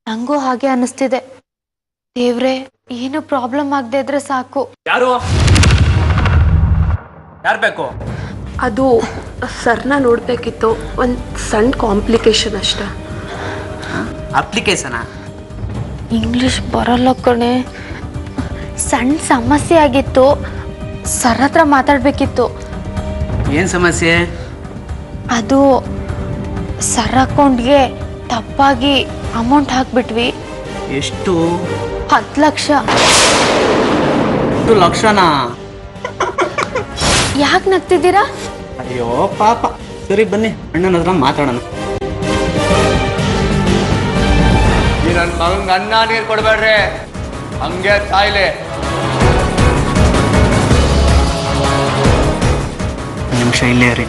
ನಂಗೂ ಹಾಗೆ ಅನಿಸ್ತಿದೆ. ದೇವ್ರೆ, ಏನು ಪ್ರಾಬ್ಲಮ್ ಆಗದೆ ಇದ್ರೆ ಸಾಕು. ಯಾರು ಬೇಕು? ಅದು ಸರ್ನ ನೋಡಬೇಕಿತ್ತು. ಒಂದು ಸಣ್ಣ ಕಾಂಪ್ಲಿಕೇಶನ್ ಅಷ್ಟೇ. ಅಪ್ಲಿಕೇಶನಾ? ಇಂಗ್ಲಿಷ್ ಬರಲ್ಲ ಕಣೆ. ಸಣ್ಣ ಸಮಸ್ಯೆ ಆಗಿತ್ತು, ಸರ್ ಹತ್ರ ಮಾತಾಡಬೇಕಿತ್ತು. ಏನು ಸಮಸ್ಯೆ? ಅದು ಸರ್ ಅಕೌಂಟ್ಗೆ ತಪ್ಪಾಗಿ ಅಮೌಂಟ್ ಹಾಕ್ಬಿಟ್ವಿ. ಎಷ್ಟು? 10 ಲಕ್ಷ. 10 ಲಕ್ಷನಾ? ಯಾಕೆ ನಗ್ತಿದ್ದೀರಾ? ಅಯ್ಯೋ ಪಾಪ. ಸರಿ ಬನ್ನಿ, ಅಣ್ಣನ ಹತ್ರ ಮಾತಾಡೋಣ. ನನ್ನ ಮಗಂಗೆ ಅನ್ನ ನೀರು ಕೊಡಬೇಡ್ರಿ, ಹಂಗೆ ತಾಯಿಲೆ. ನಿಮಿಷ ಇಲ್ಲೇ ರೀ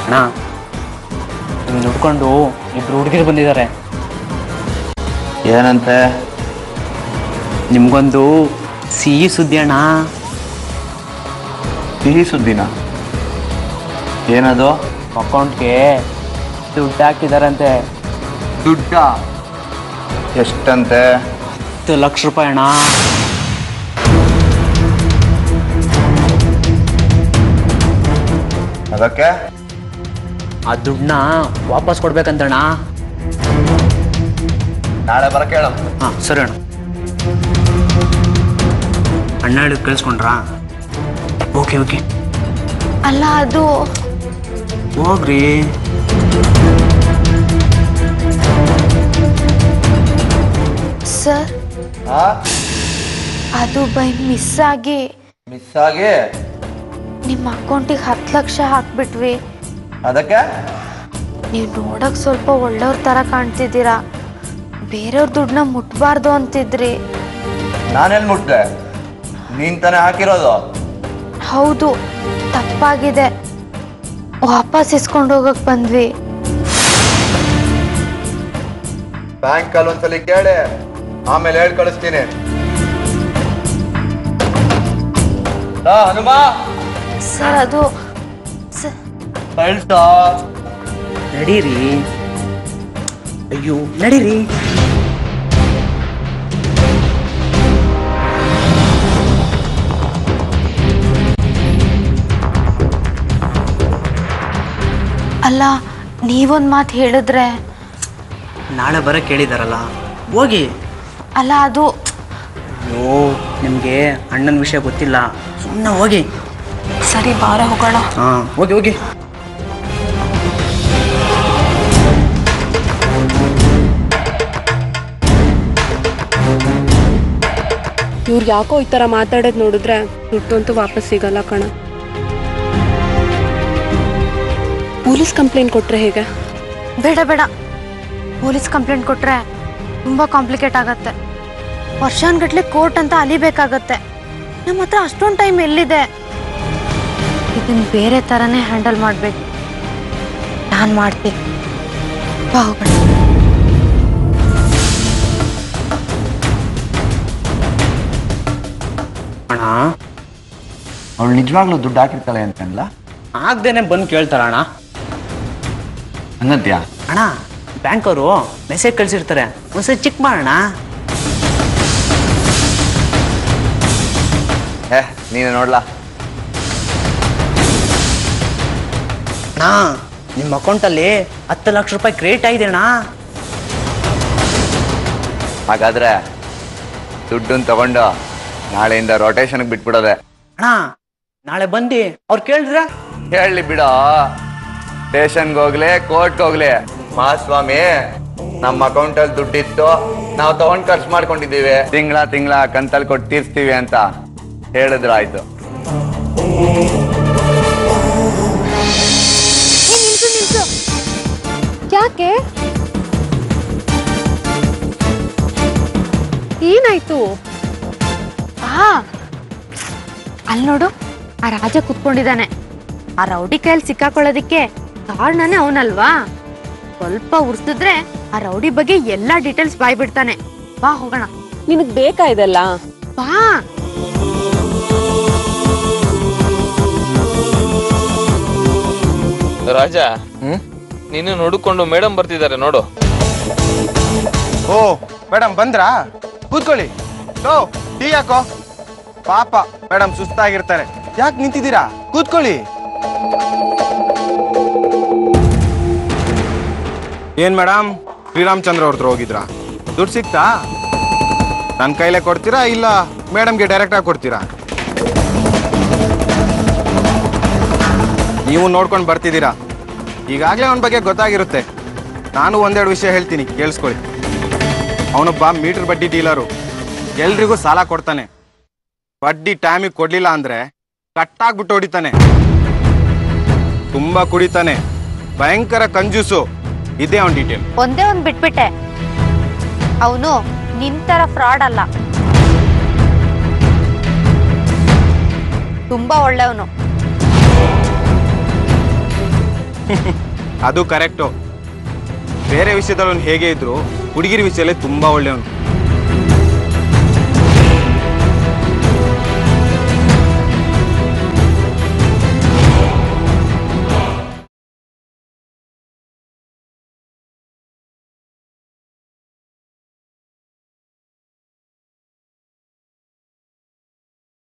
ಅಣ್ಣ. ನಿಮ್ಗೆ ನುಡ್ಕೊಂಡು 2 ಹುಡುಗಿರು ಬಂದಿದ್ದಾರೆ. ಏನಂತೆ? ನಿಮ್ಗೊಂದು ಸಿಹಿ ಸುದ್ದಿ ಅಣ್ಣ. ಸಿಹಿ ಸುದ್ದಿನ? ಏನದು? ಅಕೌಂಟ್ಗೆ ದುಡ್ಡು ಹಾಕಿದಾರಂತೆ. ದುಡ್ಡ? ಎಷ್ಟಂತೆ? 10 ಲಕ್ಷ ರೂಪಾಯಿ ಅಣ್ಣ. ಅದಕ್ಕೆ? ಆ ದುಡ್ಡನ್ನ ವಾಪಸ್ ಕೊಡ್ಬೇಕಂತಣ್ಣ. ನಾಳೆ ಬರಕ್ಕೆ ಹೇಳು. ಹಾಂ ಸರಿ ಅಣ್ಣ. ಅಣ್ಣ ಹೇಳಿದ್ ಕೇಳಿಸ್ಕೊಂಡ್ರಾ? ಓಕೆ. ಅಲ್ಲ, ಅದು ಹೋಗ್ರಿ. ಸರ್, ಅದು ಬೈ ಮಿಸ್ ಆಗಿ ನಿಮ್ಮ ಅಕೌಂಟಿಗೆ 10 ಲಕ್ಷ ಹಾಕ್ಬಿಟ್ವಿ. ಅದಕ್ಕೆ? ನೀವು ನೋಡಕ್ ಸ್ವಲ್ಪ ಒಳ್ಳೆಯವ್ರ ತರ ಕಾಣ್ತಿದ್ದೀರಾ. ಬೇರೆಯವ್ರ ದುಡ್ಡನ್ನ ಮುಟ್ಬಾರ್ದು ಅಂತಿದ್ರಿ. ನಾನೆಲ್ಲಿ ಮುಟ್ದೆ? ನೀನ್ ತಾನೇ ಹಾಕಿರೋದು. ಹೌದು, ತಪ್ಪಾಗಿದೆ. ವಾಪಸ್ ಇಸ್ಕೊಂಡು ಹೋಗಕ್ ಬಂದ್ವಿ. ಬ್ಯಾಂಕಲ್ಲಿ ಒಂದ್ಸಲಿ ಕೇಳಿ, ಆಮೇಲೆ ಹೇಳಿ ಕಳಿಸ್ತೀನಿ. ಹನುಮ ಸರ್, ಅದು ನಡೀರಿ. ಅಯ್ಯೋ ನಡೀರಿ. ಅಲ್ಲ, ನೀವೊಂದು ಮಾತು ಹೇಳಿದ್ರೆ. ನಾಳೆ ಬರಕ್ಕೆ ಹೇಳಿದಾರಲ್ಲ, ಹೋಗಿ. ಅಲ್ಲ, ಅದು ಅಯ್ಯೋ, ನಿಮಗೆ ಅಣ್ಣನ ವಿಷಯ ಗೊತ್ತಿಲ್ಲ, ಸುಮ್ಮನೆ ಹೋಗಿ. ಸರಿ, ಬಾರ ಹೋಗೋಣ. ಹಾಂ ಹೋಗಿ. ಇವ್ರು ಯಾಕೋ ಈ ಥರ ಮಾತಾಡೋದು ನೋಡಿದ್ರೆ ದುಡ್ಡಂತೂ ವಾಪಸ್ ಸಿಗಲ್ಲ ಕಣ. ಪೊಲೀಸ್ ಕಂಪ್ಲೇಂಟ್ ಕೊಟ್ರೆ ಹೇಗೆ? ಬೇಡ. ಪೊಲೀಸ್ ಕಂಪ್ಲೇಂಟ್ ಕೊಟ್ರೆ ತುಂಬ ಕಾಂಪ್ಲಿಕೇಟ್ ಆಗತ್ತೆ. ವರ್ಷಾನ್ಗಟ್ಲೆ ಕೋರ್ಟ್ ಅಂತ ಅಲಿಬೇಕಾಗತ್ತೆ. ನಮ್ಮ ಹತ್ರ ಅಷ್ಟೊಂದು ಟೈಮ್ ಎಲ್ಲಿದೆ? ಇದನ್ನ ಬೇರೆ ಥರನೇ ಹ್ಯಾಂಡಲ್ ಮಾಡಬೇಕು. ನಾನು ಮಾಡ್ತೀನಿ. ಬಾ ಹೋಗೋಣ. ಅಣ್ಣ, ಅವಳು ನಿಜವಾಗ್ಲೂ ದುಡ್ಡು ಹಾಕಿರ್ತಾಳೆ ಅಂತಲ್ಲ? ಆಗ್ದೇನೆ ಬಂದು ಕೇಳ್ತಾರ ಅಣ್ಣ. ಹಂಗಂತ್ಯಾ? ಅಣ್ಣ, ಬ್ಯಾಂಕವರು ಮೆಸೇಜ್ ಕಳಿಸಿರ್ತಾರೆ, ಒಂದ್ಸರಿ ಚೆಕ್ ಮಾಡೋಣ. ನೀನು ನೋಡ್ಲಾ? ಅಣ್ಣ, ನಿಮ್ಮ ಅಕೌಂಟಲ್ಲಿ 10 ಲಕ್ಷ ರೂಪಾಯಿ ಕ್ರೆಡಿಟ್ ಆಗಿದೆ ಅಣ್ಣ. ಹಾಗಾದ್ರೆ ದುಡ್ಡನ್ನು ತಗೊಂಡು ನಾಳೆಯಿಂದ ರೊಟೇಷನ್ಗೆ ಬಿಟ್ಬಿಡೋದೆ. ಅಣ್ಣ, ನಾಳೆ ಬಂದು ಅವ್ರು ಕೇಳಿದ್ರ ಹೇಳಿ ಬಿಡೋ. ಸ್ಟೇಷನ್ಗೆ ಹೋಗ್ಲಿ, ಕೋರ್ಟ್ಗೆ ಹೋಗ್ಲಿ, ಮಹಾಸ್ವಾಮಿ ನಮ್ಮ ಅಕೌಂಟಲ್ಲಿ ದುಡ್ಡಿತ್ತು, ನಾವು ತಗೊಂಡು ಖರ್ಚು ಮಾಡ್ಕೊಂಡಿದ್ದೀವಿ, ತಿಂಗಳ ಕಂತಲ್ಲಿ ಕೊಟ್ಟು ತೀರ್ಸ್ತೀವಿ ಅಂತ ಹೇಳಿದ್ರು ಆಯ್ತು. ಯಾಕೆ? ಏನಾಯ್ತು? ಅಲ್ಲಿ ನೋಡು, ಆ ರಾಜ ಕುತ್ಕೊಂಡಿದ್ದಾನೆ. ಆ ರೌಡಿ ಕೈಯಲ್ಲಿ ಸಿಕ್ಕಾಕೊಳ್ಳೋದಿಕ್ಕೆ ಕಾರಣನೇ ಅವನಲ್ವಾ? ಸ್ವಲ್ಪ ಉರ್ಸಿದ್ರೆ ಆ ರೌಡಿ ಬಗ್ಗೆ ಎಲ್ಲಾ ಡೀಟೇಲ್ಸ್ ಬಾಯ್ಬಿಡ್ತಾನೆ. ಬಾ ಹೋಗೋಣ. ನಿನಗ್ ಬೇಕಾ ಇದೆಲ್ಲ? ಬಾ. ರಾಜ, ನೀನು ನೋಡಿಕೊಂಡು ಮೇಡಮ್ ಬರ್ತಿದ್ದಾರೆ ನೋಡು. ಓ ಮೇಡಮ್ ಬಂದ್ರಾ? ಕೂತ್ಕೊಳ್ಳಿ. ಟೀ ಯಾಕೋ? ಪಾಪ ಮೇಡಮ್ ಸುಸ್ತಾಗಿರ್ತಾರೆ. ಯಾಕೆ ನಿಂತಿದ್ದೀರಾ? ಕೂತ್ಕೊಳ್ಳಿ. ಏನ್ ಮೇಡಮ್, ಶ್ರೀರಾಮಚಂದ್ರ ಅವ್ರ ಹತ್ರ ಹೋಗಿದ್ರಾ? ದುಡ್ಡು ಸಿಕ್ತಾ? ನನ್ನ ಕೈಲೇ ಕೊಡ್ತೀರಾ ಇಲ್ಲ ಮೇಡಮ್ಗೆ ಡೈರೆಕ್ಟ್ ಆಗಿ ಕೊಡ್ತೀರಾ? ನೀವು ನೋಡ್ಕೊಂಡು ಬರ್ತಿದ್ದೀರಾ, ಈಗಾಗಲೇ ಅವನ ಬಗ್ಗೆ ಗೊತ್ತಾಗಿರುತ್ತೆ. ನಾನು ಒಂದೆರಡು ವಿಷಯ ಹೇಳ್ತೀನಿ, ಕೇಳಿಸ್ಕೊಳ್ಳಿ. ಅವನೊಬ್ಬ ಮೀಟರ್ ಬಡ್ಡಿ ಡೀಲರು. ಎಲ್ರಿಗೂ ಸಾಲ ಕೊಡ್ತಾನೆ. ಬಡ್ಡಿ ಟೈಮಿಗೆ ಕೊಡ್ಲಿಲ್ಲ ಅಂದ್ರೆ ಕಟ್ಟಾಗ್ಬಿಟ್ಟು ಹೊಡಿತಾನೆ. ತುಂಬಾ ಕುಡಿತಾನೆ, ಭಯಂಕರ ಕಂಜೂಸು. ಇದೇ ಅವನ ಡೀಟೇಲ್. ಒಂದೇ ಒಂದ್ ಬಿಟ್ಬಿಟ್ಟೆ, ಅವನು ನಿಂತರ ಫ್ರಾಡ್ ಅಲ್ಲ, ತುಂಬಾ ಒಳ್ಳೆಯವನು. ಅದು ಕರೆಕ್ಟು. ಬೇರೆ ವಿಷಯದಲ್ಲಿ ಅವನು ಹೇಗೆ ಇದ್ರು ಹುಡುಗಿರ ವಿಷಯದಲ್ಲಿ ತುಂಬಾ ಒಳ್ಳೆಯವನು.